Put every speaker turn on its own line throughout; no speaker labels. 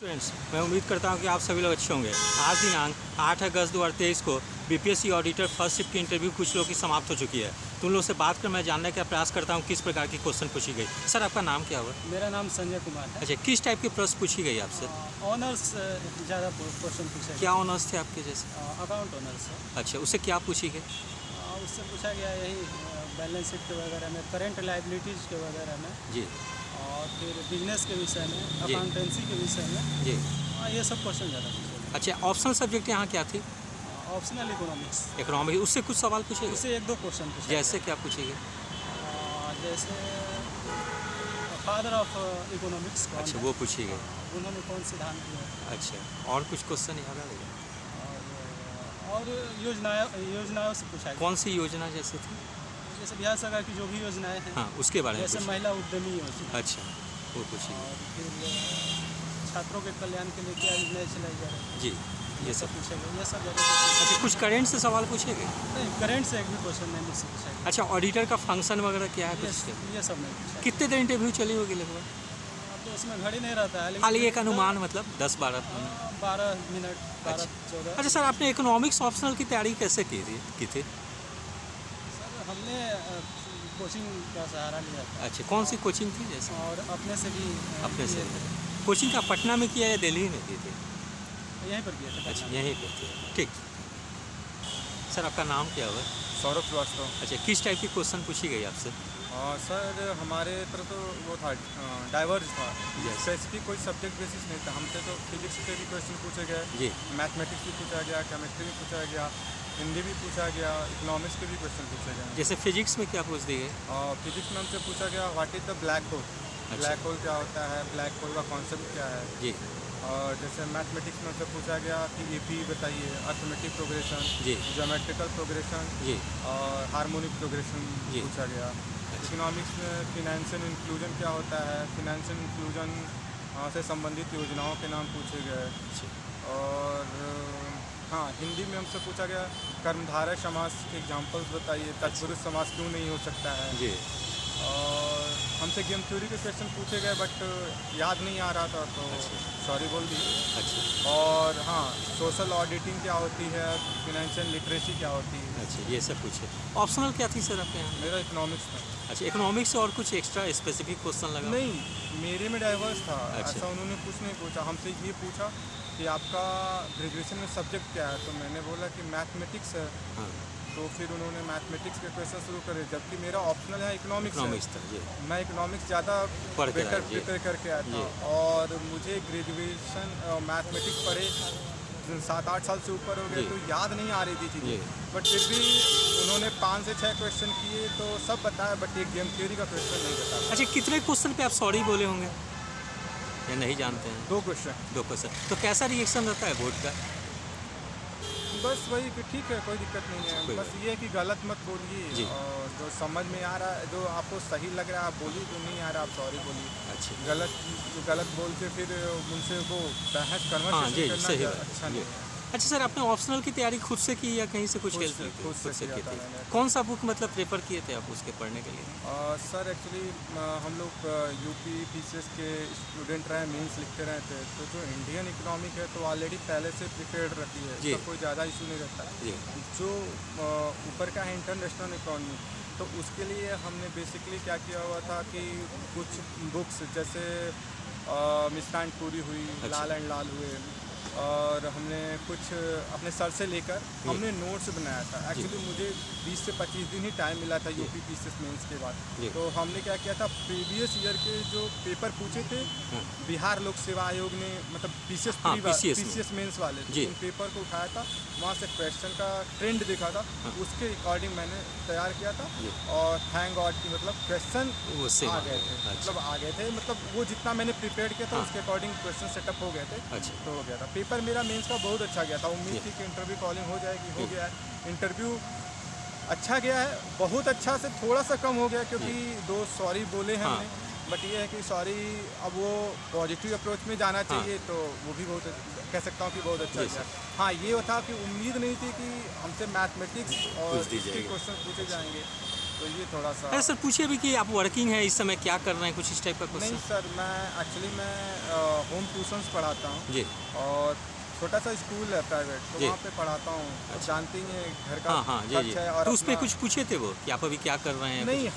Students, मैं उम्मीद करता हूं कि आप सभी लोग अच्छे होंगे। आज दिनांक 8 अगस्त 2023 को बीपीएससी ऑडिटर फर्स्ट शिफ्ट की इंटरव्यू कुछ लोगों की समाप्त हो चुकी है। तो उन लोगों से बात कर मैं जानने का प्रयास करता हूं किस प्रकार की क्वेश्चन पूछी गई। सर, आपका नाम क्या हुआ?
मेरा नाम संजय कुमार है।
अच्छा, किस टाइप के प्रश्न पूछी गई आपसे?
ऑनर्स ज़्यादा क्वेश्चन पूछा
क्या ऑनर्स थे आपके जैसे?
अकाउंट ऑनर्स है।
अच्छा, उससे क्या पूछी गई?
उससे पूछा गया यही बैलेंस शीट के वगैरह में, करेंट लाइबिलिटीज़ के वगैरह में,
जी
और फिर बिजनेस के विषय में,
जी।
अकाउंटेंसी के विषय में।
जी।
ये सब क्वेश्चन ज़्यादा पूछे।
अच्छा, ऑप्शनल सब्जेक्ट यहाँ क्या थी?
Optional economics.
इकोनॉमिक्स, उससे कुछ सवाल पूछे गए?
उससे एक दो क्वेश्चन पूछे।
जैसे क्या पूछे गए?
जैसे फादर ऑफ इकोनॉमिक्स कौन
अच्छा,
है?
वो पूछी गई।
उन्होंने कौन सिद्धांत दिया?
अच्छा, और कुछ क्वेश्चन याद आ रही?
और योजनाओं से पूछा गया।
कौन सी योजना जैसे थी?
जैसे बिहार सरकार की जो भी योजनाएं हैं,
हाँ, उसके बारे में
जैसे
पूछा।
महिला उद्यमी योजना,
अच्छा, वो पूछी गई।
और फिर छात्रों के कल्याण के लिए क्या योजनाएं चलाई जा रही
जी,
है,
ये सब।
पूछे गए। ये सब ज़्यादा
अच्छा, कुछ करेंट से सवाल पूछे गए?
नहीं, करंट से एक भी क्वेश्चन नहीं मुझसे पूछा गया।
अच्छा, ऑडिटर का फंक्शन वगैरह क्या है कुछ?
ये सब नहीं पूछा।
कितने देर इंटरव्यू चली होगी लगभग?
तो उसमें घड़ी नहीं रहता है,
खाली एक अनुमान, मतलब 10-12 मिनट?
12 मिनट, 12-14।
अच्छा सर, आपने इकोनॉमिक्स ऑप्शनल की तैयारी कैसे की थी?
सर, हमने कोचिंग का सहारा लिया था।
अच्छा, कौन सी कोचिंग थी जैसे?
और अपने से भी
अपने से?
किए थे।
कोचिंग का पटना में किया या दिल्ली में की थी?
यहीं पर किए थे।
अच्छा, यहीं पे थी। ठीक। सर, आपका नाम क्या हुआ?
सौरभ श्रीवास्तव।
अच्छा, किस टाइप की क्वेश्चन पूछी गई आपसे?
सर, हमारे तरफ तो वो था, डाइवर्स था।
Yes.
स्पेसिफिक कोई सब्जेक्ट बेसिस नहीं था। हमसे तो फिजिक्स के भी क्वेश्चन पूछे गए,
जी।
मैथमेटिक्स भी पूछा गया, केमिस्ट्री भी पूछा गया, हिंदी भी पूछा गया, इकोनॉमिक्स के भी क्वेश्चन पूछे गए।
जैसे फिजिक्स में क्या पूछ दी गई?
फिजिक्स में हमसे पूछा गया what is the black hole.
अच्छा।
ब्लैक होल क्या होता है, ब्लैक होल का कॉन्सेप्ट क्या है।
जी
और जैसे मैथमेटिक्स में हमसे पूछा गया कि AP बताइए, अर्थमेटिक प्रोग्रेशन,
जी
ज्योमेट्रिकल प्रोग्रेशन
जी
और हार्मोनिक प्रोग्रेशन
जी।
पूछा गया। इकोनॉमिक्स में फिनेंशियल इंक्लूजन क्या होता है, फिनेंशियल इंक्लूजन से संबंधित योजनाओं के नाम पूछे गए।
अच्छा।
और हाँ, हिंदी में हमसे पूछा गया कर्मधारय समास के एग्जांपल्स बताइए, तत्पुरुष समास क्यों नहीं हो सकता है।
जी।
और हमसे गेम थ्योरी के क्वेश्चन पूछे गए, बट याद नहीं आ रहा था तो सॉरी बोल दी।
अच्छा।
और हाँ, सोशल ऑडिटिंग क्या होती है, फिनेंशियल लिटरेसी क्या होती है।
अच्छा, ये सब पूछे। ऑप्शनल क्या थी सर आपके यहाँ?
मेरा इकोनॉमिक्स था।
अच्छा, इकोनॉमिक्स से और कुछ एक्स्ट्रा स्पेसिफिक क्वेश्चन लगा?
नहीं, मेरे में डाइवर्स था।
अच्छा।
ऐसा उन्होंने कुछ नहीं पूछा। हमसे ये पूछा कि आपका ग्रेजुएशन में सब्जेक्ट क्या है, तो मैंने बोला कि मैथमेटिक्स है।
हाँ,
तो फिर उन्होंने मैथमेटिक्स के क्वेश्चन शुरू करे, जबकि मेरा ऑप्शनल है इकोनॉमिक्स
था जी।
मैं इकोनॉमिक्स ज़्यादा
पढ़ के
बेटर
आए, जी।
प्रिपेयर करके आया
जी।
था। और मुझे ग्रेजुएशन मैथमेटिक्स पढ़े 7-8 साल से ऊपर हो गए,
जी।
तो याद नहीं आ रही थी
जी।
चीज़ें। बट फिर भी उन्होंने 5 से 6 क्वेश्चन किए तो सब बताया, बट एक गेम थ्योरी का क्वेश्चन नहीं बताया।
अच्छा, कितने क्वेश्चन पे आप सॉरी बोले होंगे या नहीं जानते हैं?
2 क्वेश्चन।
2 क्वेश्चन। तो कैसा रिएक्शन रहता है बोर्ड का?
बस वही कि ठीक है, कोई दिक्कत नहीं है।
कोई
बस ये है कि गलत मत बोलिए,
जी।
और जो समझ में आ रहा है, जो आपको सही लग रहा है आप बोलिए, जो नहीं आ रहा आप सॉरी बोलिए।
अच्छा।
गलत बोल के फिर उनसे वो बहस
हाँ
कन्वर्सेशन
जी,
करना
सही बात।
अच्छा
जी।
नहीं है।
अच्छा सर, आपने ऑप्शनल की तैयारी खुद से की या कहीं से कुछ
खुद
हेल्प
से-
ली थी?
खुद से
की
किया था
थी।
मैंने।
कौन सा बुक मतलब प्रेफर किए थे आप उसके पढ़ने के लिए?
सर, एक्चुअली हम लोग UP PCS के स्टूडेंट रहे, मेंस लिखते रहे थे, तो जो इंडियन इकोनॉमिक है तो ऑलरेडी पहले से प्रिपेयर्ड रहती है,
जी।
इसका कोई ज़्यादा इशू नहीं रहता है।
जी।
जो ऊपर का है इंटरनेशनल इकोनॉमी, तो उसके लिए हमने बेसिकली क्या किया हुआ था कि कुछ बुक्स जैसे मिस्टर पूरी हुई,
अच्छा।
लाल एंड लाल हुए, और हमने कुछ अपने सर से लेकर हमने नोट्स बनाया था। एक्चुअली मुझे 20 से 25 दिन ही टाइम मिला था UP PCS मेंस के बाद।
जी।
तो हमने क्या किया था, प्रीवियस ईयर के जो पेपर पूछे थे
हाँ।
बिहार लोक सेवा आयोग ने, मतलब PCS
हाँ, PCS
मेंस वाले,
जी।
उन पेपर को उठाया था, वहाँ से क्वेश्चन का ट्रेंड देखा था,
हाँ।
उसके अकॉर्डिंग मैंने तैयार किया था।
जी।
और थैंक गॉड कि मतलब क्वेश्चन
वो सेम
आ गए थे।
अच्छा।
मतलब आ गए थे, मतलब वो जितना मैंने प्रिपेयर किया था
हाँ।
उसके अकॉर्डिंग क्वेश्चन सेटअप हो गए थे।
अच्छा।
तो हो गया था। पेपर मेरा मेंस का बहुत अच्छा गया था। उम्मीद
जी।
थी कि इंटरव्यू कॉलिंग हो जाएगी, हो
जी।
गया है। इंटरव्यू अच्छा गया है, बहुत अच्छा से थोड़ा सा कम हो गया, क्योंकि 2 सॉरी बोले हैं
हाँ।
हमने। बट ये है कि सॉरी, अब वो पॉजिटिव अप्रोच में जाना चाहिए, तो वो भी बहुत कह सकता हूँ कि बहुत अच्छा
जी,
गया। हाँ, ये था कि उम्मीद नहीं थी कि हमसे मैथमेटिक्स और
पूछ दी
इसके
जाएगी।
क्वेश्चन पूछे जाएंगे। तो ये थोड़ा सा
अरे सर पूछिए भी कि आप वर्किंग है इस समय, क्या कर रहे हैं, कुछ इस टाइप का
नहीं
क्वेश्चन।
सर, मैं एक्चुअली होम ट्यूशन्स पढ़ाता हूँ
जी
और छोटा सा स्कूल है प्राइवेट, तो
जी।
वहाँ पे पढ़ाता हूँ। तो जानती हैं घर का
हाँ हाँ जी जी।
खर्च है और
तो उस पर
अपना-
कुछ पूछे थे वो कि आप अभी क्या कर रहे हैं?
नहीं,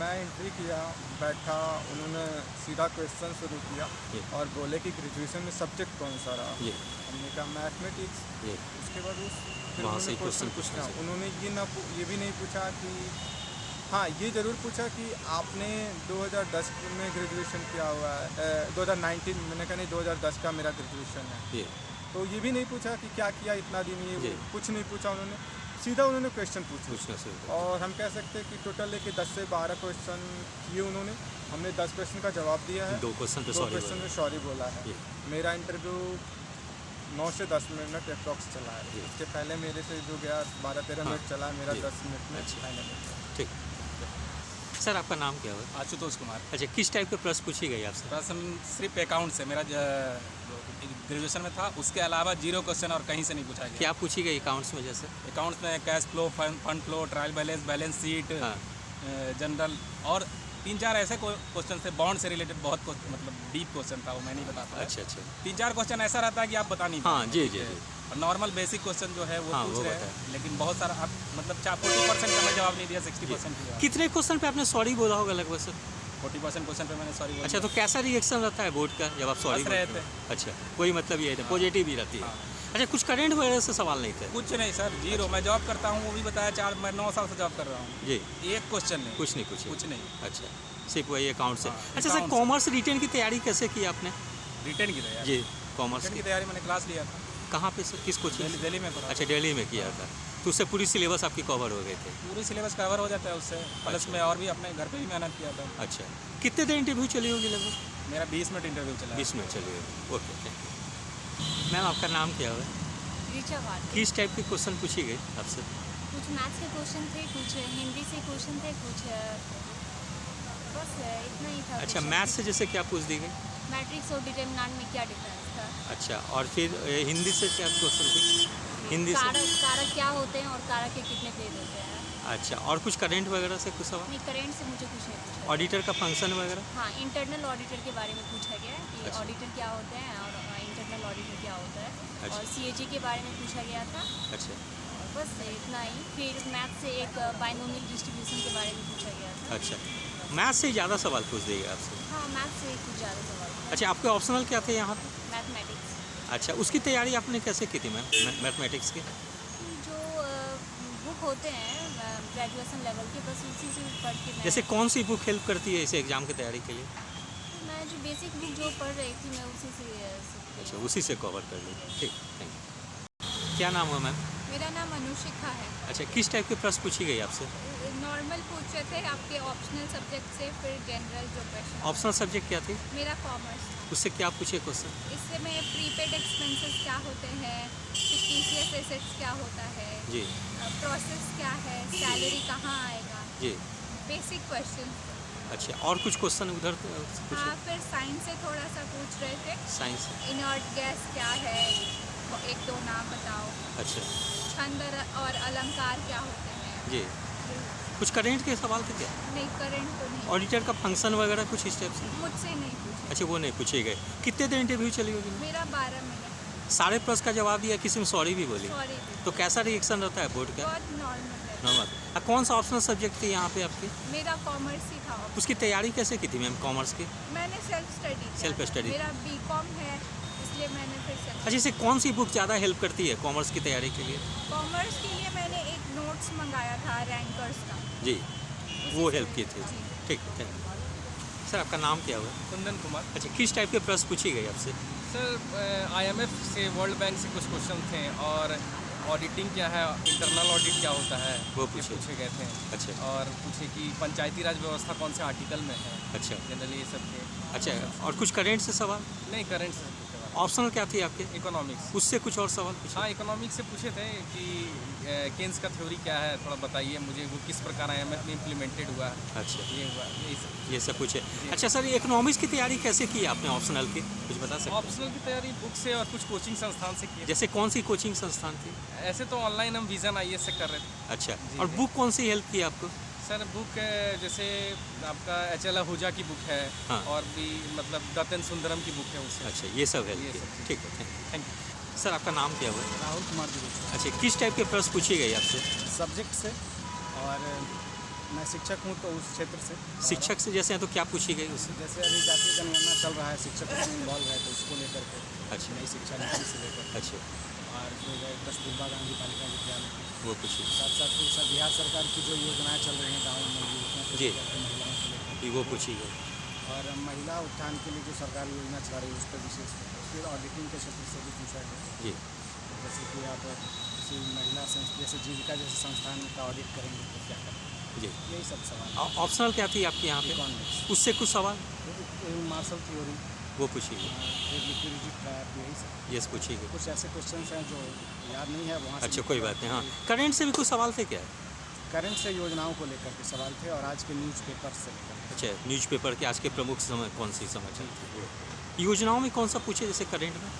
मैं एंट्री किया, बैठा, उन्होंने सीधा क्वेश्चन शुरू किया
जी।
और बोले कि ग्रेजुएशन में सब्जेक्ट कौन सा रहा।
जी
हमने कहा मैथमेटिक्स।
जी।
उसके बाद फिर
वहाँ
उन्होंने
से
क्वेश्चन
क्वेश्चन पूछना
पूछा।
चाहिए।
उन्होंने ये भी नहीं पूछा कि हाँ, ये ज़रूर पूछा कि आपने 2010 में ग्रेजुएशन किया हुआ है, 2019। मैंने कहा नहीं, 2010 का मेरा ग्रेजुएशन है।
जी
तो ये भी नहीं पूछा कि क्या किया इतना दिन, ये
जी।
कुछ नहीं पूछा उन्होंने, सीधा उन्होंने क्वेश्चन पूछे।
पूछना शुरू कर।
और हम कह सकते हैं कि टोटल लेके 10 से 12 क्वेश्चन किए उन्होंने। हमने 10 क्वेश्चन का जवाब दिया है,
2 क्वेश्चन पे
2
सॉरी
क्वेश्चन में सॉरी बोला है।
जी।
मेरा इंटरव्यू 9 से 10 मिनट अप्रॉक्स चला है।
जी।
इसके पहले मेरे से जो गया 12-13
हाँ।
मिनट चला, मेरा
जी।
10 मिनट में
अच्छा।
फाइनल हो गया।
ठीक। सर आपका नाम क्या है?
आशुतोष कुमार।
अच्छा, किस टाइप के प्रश्न पूछी गई आपसे?
प्रश्न सिर्फ अकाउंट से, मेरा ग्रेजुएशन में था, उसके अलावा 0 क्वेश्चन और कहीं से नहीं पूछा गया।
क्या पूछी गई अकाउंट्स में जैसे?
अकाउंट्स में cash flow, fund flow, trial balance, balance sheet,
हाँ
जनरल और 3-4 ऐसे क्वेश्चन से बॉन्ड से रिलेटेड बहुत मतलब डीप क्वेश्चन था, वो मैं नहीं बता पाया।
अच्छा अच्छा।
3-4 क्वेश्चन ऐसा रहता है कि आप बता नहीं
हाँ
पाएंगे।
जी जी जी।
और नॉर्मल बेसिक क्वेश्चन जो है वो
हाँ,
पूछ
वो
रहे
बताएं।
हैं, लेकिन बहुत सारा आप मतलब 40% का मैं जवाब नहीं दिया, 60% का जवाब।
कितने क्वेश्चन पे आपने सॉरी बोला होगा लगभग सर?
40% क्वेश्चन पे मैंने सॉरी बोला।
अच्छा, तो कैसा रिएक्शन रहता है बोर्ड का जब आप सॉरी
हंस रहे
बोलते
थे।
हैं? अच्छा, कोई मतलब ये है पॉजिटिव ही रहती है।
हाँ।
अच्छा, कुछ करेंट वगैरह से सवाल नहीं थे?
कुछ नहीं सर, 0। मैं जॉब करता हूँ, वो भी बताया, मैं 9 साल से जॉब कर रहा हूँ।
जी।
एक क्वेश्चन नहीं,
कुछ नहीं पूछे?
कुछ नहीं।
अच्छा, सिर्फ वही अकाउंट से।
हाँ,
अच्छा सर,
account से।
कॉमर्स रिटेन की तैयारी कैसे की आपने?
रिटर्न की तैयारी,
जी, कॉमर्स
रिटर्न
की
की तैयारी मैंने क्लास लिया था,
कहाँ पे सर, किस कोचिंग?
दिल्ली में करा।
अच्छा, दिल्ली में किया था, तो उससे पूरी सिलेबस आपकी कवर हो गए थे?
पूरी सिलेबस कवर हो जाता है उससे, प्लस
अच्छा।
में और भी अपने घर पे भी मेहनत किया था।
अच्छा, कितने देर इंटरव्यू चली होगी लगभग?
मेरा 20 मिनट इंटरव्यू चला।
20 मिनट चली होगी। Okay, thank you. मैम आपका नाम क्या है?
ऋचा वार्ड।
किस टाइप के क्वेश्चन पूछी गई आपसे?
कुछ मैथ्स के क्वेश्चन थे, कुछ हिंदी से क्वेश्चन थे, कुछ बस इतना ही था।
अच्छा, मैथ्स से जैसे क्या पूछ दी गई?
मैट्रिक्स और डिटरमिनेंट में क्या डिफरेंस था?
अच्छा, और फिर हिंदी से क्या क्वेश्चन थी? हिंदी से?
कारक कारक क्या होते हैं और कारक के कितने भेद होते हैं?
अच्छा, और कुछ करेंट वगैरह से कुछ सवाल?
नहीं, करेंट से मुझे कुछ नहीं पूछा।
ऑडिटर का फंक्शन वगैरह?
हाँ, इंटरनल ऑडिटर के बारे में पूछा गया है कि
अच्छा।
ऑडिटर क्या होते हैं और इंटरनल ऑडिटर क्या होता है।
अच्छा।
और सीएजी के बारे में पूछा गया था।
अच्छा
और बस इतना ही। फिर मैथ से एक बाइनोमियल डिस्ट्रीब्यूशन के बारे में पूछा गया था।
अच्छा, मैथ्स से ज़्यादा सवाल पूछ देगी आपसे?
हाँ, मैथ से कुछ ज़्यादा सवाल था।
अच्छा, आपके ऑप्शनल क्या थे यहाँ पे?
मैथमेटिक्स।
अच्छा, उसकी तैयारी आपने कैसे की थी मैम, मैथमेटिक्स की?
जो बुक होते हैं ग्रेजुएशन लेवल के, बस उसी से पढ़ के मैं
जैसे कौन सी बुक हेल्प करती है इसे एग्ज़ाम की तैयारी के लिए?
मैं जो बेसिक बुक जो पढ़ रही थी मैं उसी से सीखती
अच्छा,
हूँ।
उसी से कवर कर ली। ठीक, थैंक यू। क्या नाम है मैम?
मेरा नाम अनुशिखा है।
अच्छा, किस टाइप के प्रश्न पूछी गई आपसे?
नॉर्मल पूछे थे आपके ऑप्शनल सब्जेक्ट से, फिर जनरल जो क्वेश्चन।
ऑप्शनल सब्जेक्ट क्या थी?
मेरा कॉमर्स था।
उससे क्या पूछे क्वेश्चन?
इससे में प्रीपेड एक्सपेंसेस क्या होते हैं, फिर टीसीएस एसेट्स क्या होता है,
जी
प्रोसेस क्या है, सैलरी कहाँ आएगा,
जी।
Basic question.
अच्छा, और कुछ क्वेश्चन उधर पूछे?
हाँ, फिर साइंस से थोड़ा सा पूछ रहे थे।
साइंस?
इनर्ट गैस क्या है, एक दो नाम बताओ।
अच्छा
छंद और अलंकार क्या होते हैं।
जी। कुछ करेंट के सवाल थे क्या?
नहीं, करंट तो नहीं,
ऑडिटर का फंक्शन वगैरह कुछ इस टाइप से?
मुझसे नहीं पूछे।
अच्छा, वो नहीं पूछे गए। कितने देर इंटरव्यू चली होगी?
मेरा 12 मिनट।
सारे प्रश्न का जवाब दिया, किसी में सॉरी भी बोली?
सॉरी,
तो कैसा रिएक्शन रहता है बोर्ड का?
बहुत नॉर्मल है।
नॉर्मल। कौन सा ऑप्शनल सब्जेक्ट थी यहाँ पे आपकी?
मेरा कॉमर्स ही था।
उसकी तैयारी कैसे की थी मैम कॉमर्स की?
मैंने सेल्फ स्टडी किया
Self
था।
study।
मेरा बीकॉम है, इसलिए मैंने फिर सेल्फ।
अच्छा, इसे कौन सी बुक ज़्यादा हेल्प करती है कॉमर्स की तैयारी के लिए?
कॉमर्स के लिए मैंने एक नोट्स मंगाया था रैंकर्स का।
जी,
उसी
वो
से-
हेल्प की थी।
जी।
ठीक, थैंक यू। सर आपका नाम क्या हुआ?
कुंदन कुमार।
अच्छा, किस टाइप के प्रश्न पूछी गई आपसे?
सर आईएमएफ से, वर्ल्ड बैंक से कुछ क्वेश्चन थे, और ऑडिटिंग क्या है, इंटरनल ऑडिट क्या होता है,
वो
ये
पूछे।
पूछे गए थे।
अच्छा
और पूछे कि पंचायती राज व्यवस्था कौन से आर्टिकल में है,
अच्छा
जनरली ये सब थे।
अच्छा, और कुछ करेंट से सवाल?
नहीं, करंट से पूछे वाला।
ऑप्शनल क्या थी आपके?
इकोनॉमिक्स।
उससे कुछ और सवाल पूछे?
हाँ, इकोनॉमिक्स से पूछे थे कि केन्स का थ्योरी क्या है, थोड़ा बताइए मुझे, वो किस प्रकार IMF में इम्प्लीमेंटेड हुआ है,
अच्छा,
ये हुआ, यही सब।
ये सब पूछे। अच्छा सर, इकोनॉमिक्स की तैयारी कैसे की आपने ऑप्शनल की, कुछ बता सकते हैं?
ऑप्शनल की तैयारी बुक से और कुछ कोचिंग संस्थान से की।
जैसे कौन सी कोचिंग संस्थान थी?
ऐसे तो ऑनलाइन हम विजन IAS से कर रहे थे।
अच्छा,
जी,
और
जी।
बुक कौन सी हेल्प की आपको?
सर बुक जैसे आपका HL आहूजा की बुक है,
हाँ।
और भी मतलब दत्तन सुंदरम की बुक है उससे।
अच्छा, ये सब हेल्प
ये
की।
सब।
ठीक है,
थैंक यू।
सर आपका नाम क्या हुआ?
राहुल कुमार जी
अच्छा, किस टाइप के प्रश्न पूछे गए आपसे?
सब्जेक्ट से, और मैं शिक्षक हूँ तो उस क्षेत्र से।
शिक्षक से जैसे हैं तो क्या पूछी गई उससे?
जैसे अभी जातीय जनगणना चल रहा है, शिक्षक उसमें इन्वॉल्व है, तो उसको लेकर के
अच्छा,
नई शिक्षा नीति से लेकर,
अच्छा,
और फिर कस्तूरबा गांधी बालिका विद्यालय की,
वो पूछी।
साथ साथ फिर सब बिहार सरकार की जो योजनाएं चल रही हैं गाँव में युवकों को
जी।
लेकर के, महिलाओं को लेकर,
ये वो पूछी गई।
और महिला उत्थान के लिए जो सरकारी योजना चला रही है उस पर विशेष। फिर ऑडिटिंग के क्षेत्र से भी पूछा गया,
जी,
जैसे कि आप किसी महिला संस्था जैसे जीविका जैसे संस्थान का ऑडिट करेंगे तो क्या करेंगे,
जी।
यही सब सवाल।
ऑप्शनल क्या थी आपके यहाँ पे?
इकोनॉमिक्स,
उससे कुछ सवाल
मार्शल थ्योरी,
वो पूछी गई,
लिक्विडिटी ट्रैप, यही सब
यस पूछी गई।
कुछ ऐसे क्वेश्चन हैं जो याद नहीं है वहाँ से।
अच्छा, कोई बात नहीं। हाँ, करंट से भी कुछ सवाल थे क्या?
करंट से योजनाओं को लेकर के सवाल थे, और आज के न्यूज़पेपर से लेकर
अच्छा, न्यूज़पेपर के आज के प्रमुख समय कौन सी समाचार थे? योजनाओं में कौन सा पूछे जैसे करंट में?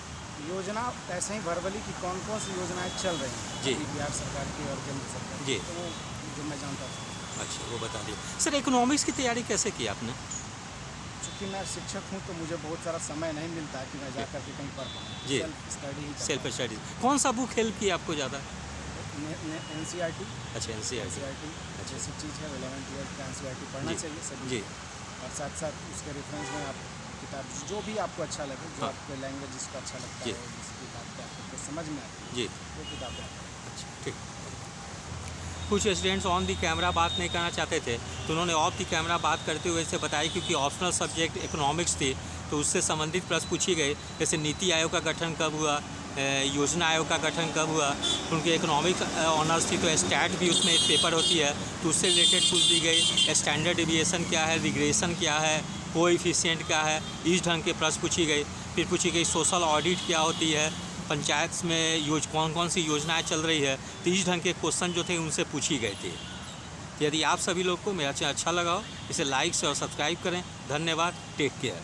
योजना ऐसे ही वर्बली की कौन कौन सी योजनाएं चल रही हैं
जी।
अभी बिहार सरकार की और केंद्र सरकार की,
जी।
तो वो जो मैं जानता था।
अच्छा, वो बता दिए। सर, इकोनॉमिक्स की तैयारी कैसे की आपने?
चूँकि मैं शिक्षक हूँ तो मुझे बहुत सारा समय नहीं मिलता कि मैं जा करके कहीं पढ़ पाऊँ,
जी।
सेल्फ स्टडी ही
सेल्फ स्टडीज। कौन सा बुक हेल्प की आपको ज़्यादा?
NCERT
अच्छा, NCERT।
जैसी चीज़ है 11th-12th का NCERT पढ़ना
जी।
चाहिए सभी,
जी,
और साथ साथ उसके रेफरेंस में आप किताब जो भी आपको अच्छा लगे, जो
हाँ।
आपको लैंग्वेज जिसको अच्छा लगता
जी।
है, जिसकी बात पे आपको समझ में आती है,
जी।
वो किताब है।
अच्छा, ठीक। कुछ स्टूडेंट्स ऑन दी कैमरा बात नहीं करना चाहते थे, तो उन्होंने ऑफ दी कैमरा बात करते हुए इसे बताया, क्योंकि ऑप्शनल सब्जेक्ट इकोनॉमिक्स थी तो उससे संबंधित प्रश्न पूछी गए, जैसे नीति आयोग का गठन कब हुआ, योजना आयोग का गठन कब हुआ। उनके इकोनॉमिक्स ऑनर्स थी तो स्टैट भी उसमें एक पेपर होती है तो उससे रिलेटेड पूछ दी गई। स्टैंडर्ड डिविएशन क्या है, रिग्रेशन क्या है, कोएफिशिएंट क्या है, इस ढंग के प्रश्न पूछी गई। फिर पूछी गई सोशल ऑडिट क्या होती है, पंचायत में कौन कौन सी योजनाएं चल रही है, तो इस ढंग के क्वेश्चन जो थे उनसे पूछी गए थे। यदि आप सभी लोग को मेरा चैनल अच्छा लगा हो, इसे लाइक से और सब्सक्राइब करें। धन्यवाद, टेक केयर।